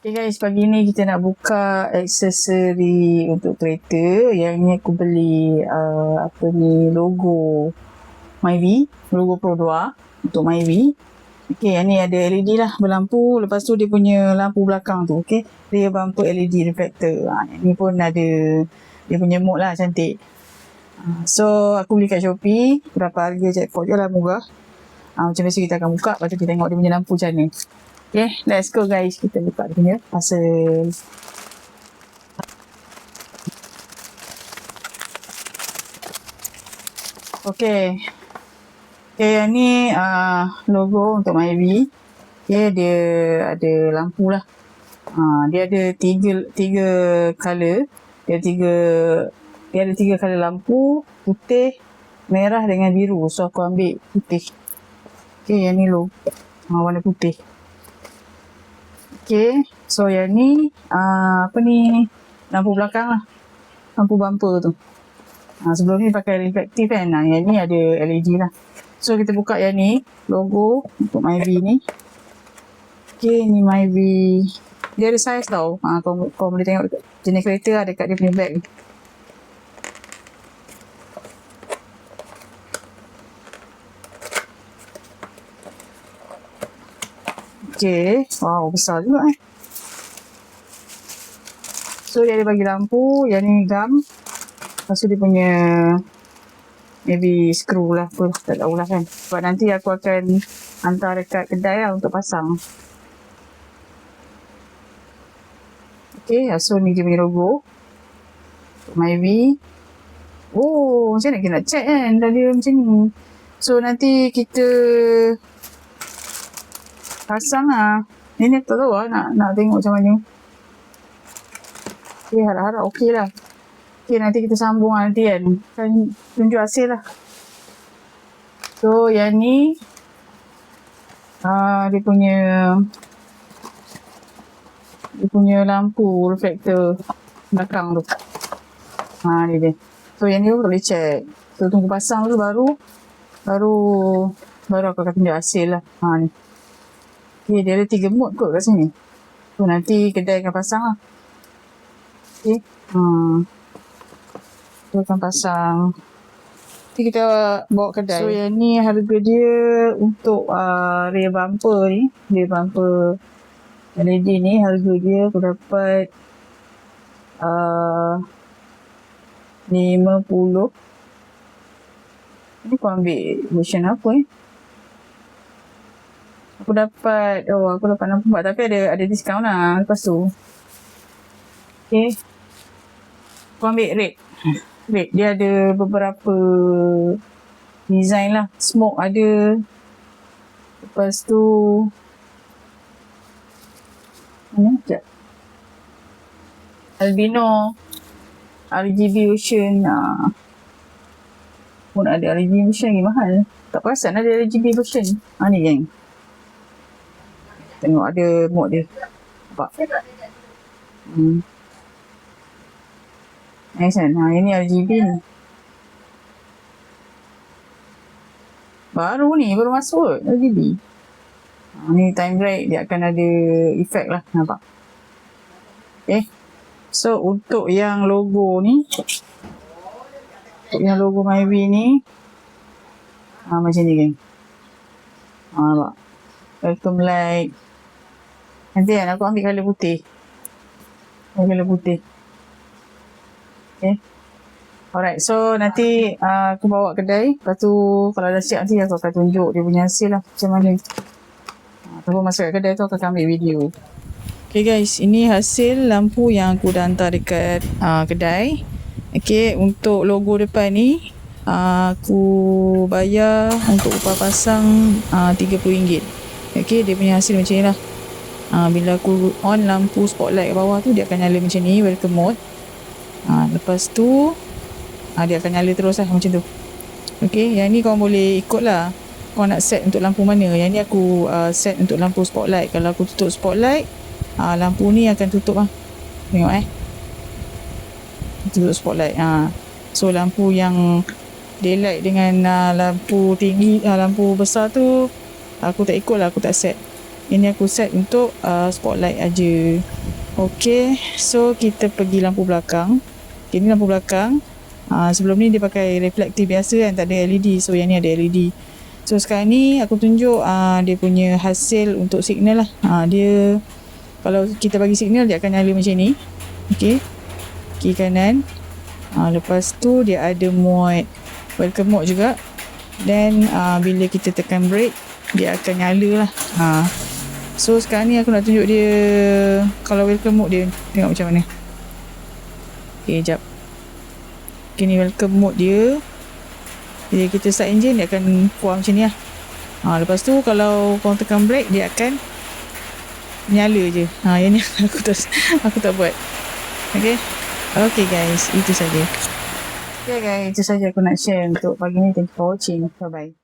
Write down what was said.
Okay guys, pagi ni kita nak buka aksesori untuk kereta. Yang ni aku beli logo Myvi, logo Pro 2 untuk Myvi. Okay, yang ni ada LED lah berlampu. Lepas tu dia punya lampu belakang tu, okay, rear bumper LED reflector. Yang ni pun ada dia punya mode lah, cantik. So aku beli kat Shopee. Berapa harga jackpot je lah, murah. Macam biasa kita akan buka, lepas tu kita tengok dia punya lampu macam mana. Okay, let's go guys. Kita buka dia punya parcel. Okay. Okay, yang ni logo untuk Myvi. Okay, dia ada lampu lah. Dia ada tiga color. Dia ada tiga color lampu. Putih, merah dengan biru. So aku ambil putih. Okay, yang ni logo warna putih. Okay, so yang ni lampu belakang lah, lampu bumper tu. Sebelum ni pakai reflektif kan. Yang ni ada LED lah. So kita buka yang ni, logo untuk Myvi ni. Okay, ni Myvi. Dia ada saiz tau. Kau boleh tengok jenis kereta lah dekat dia punya bag ni. Okay, wow, besar juga So dia ada bagi lampu, yang ni gam. Lepas tu dia punya maybe screw lah, tak tahu lah kan. Sebab nanti aku akan hantar dekat kedai lah untuk pasang. Okay, so ni dia punya logo Myvi. Oh, macam mana kita nak check kan dah dia macam ni. So nanti kita pasang lah. Ni aku tak tahu lah nak tengok macam mana. Okay, harap-harap okey lah. Okay, nanti kita sambung lah nanti kan. Kan tunjuk hasil lah. So yang ni dia punya lampu reflektor belakang tu. Ni dia. So yang ni pun boleh check. So tunggu pasang tu baru aku akan tunjuk hasil lah. Ni. Okay, dia ada 3 mode kot kat sini. So nanti kedai akan pasang lah. Okay. Dia akan pasang. Nanti kita bawa kedai. So yang ni harga dia untuk rear bumper ni. Rear bumper LED ni harga dia aku dapat 50. Ni aku ambil version apa Aku dapat 64, tapi ada diskaun lah lepas tu. Okay. Aku ambil red. Dia ada beberapa design lah. Smoke ada. Lepas tu mana sekejap. Albino. RGB version. Pun ada RGB version lagi mahal. Tak perasan ada RGB version. Ni geng. Tengok ada mode dia. Nampak? Nice kan? Ini RGB ni. Baru masuk RGB. Ni time break. Dia akan ada efek lah. Nampak? Okay. So untuk yang logo ni. Untuk yang logo Myvi ni. Macam ni geng. Nampak? Welcome light. Nanti kan aku ambil colour putih. Okay. Alright, so nanti aku bawa kedai. Lepas tu kalau dah siap nanti aku akan tunjuk dia punya hasil lah macam mana. Ataupun masuk kat kedai tu aku akan ambil video. Okay guys, ini hasil lampu yang aku dah hantar dekat kedai. Okay, untuk logo depan ni aku bayar untuk upah pasang RM30. Okay, dia punya hasil macam ni lah. Bila aku on lampu spotlight kat bawah tu, dia akan nyala macam ni, welcome mode. Lepas tu dia akan nyala terus lah macam tu. Okay, yang ni kau boleh ikut lah. Kau nak set untuk lampu mana. Yang ni aku set untuk lampu spotlight. Kalau aku tutup spotlight, lampu ni akan tutup lah. Tengok tutup spotlight. So lampu yang daylight dengan lampu tinggi, lampu besar tu aku tak ikut lah, aku tak set. Ini aku set untuk spotlight aja. Okay, so kita pergi lampu belakang. Okay, ni lampu belakang. Sebelum ni dia pakai reflektif biasa kan, tak ada LED. So yang ni ada LED. So sekarang ni aku tunjuk dia punya hasil untuk signal lah. Dia kalau kita bagi signal dia akan nyala macam ni. Okay, kiri kanan. Lepas tu dia ada mode welcome mode juga. Dan bila kita tekan brake dia akan nyala lah. So sekarang ni aku nak tunjuk dia kalau welcome mode dia, tengok macam mana. Okay, jap. Okay, ni welcome mode dia. Bila kita start engine dia akan keluar macam ni lah. Lepas tu kalau korang tekan brake dia akan nyala je. Yang ni aku tak buat. Okay guys, itu saja. Okay guys, itu saja aku nak share untuk pagi ni. Thank you for watching. Bye bye.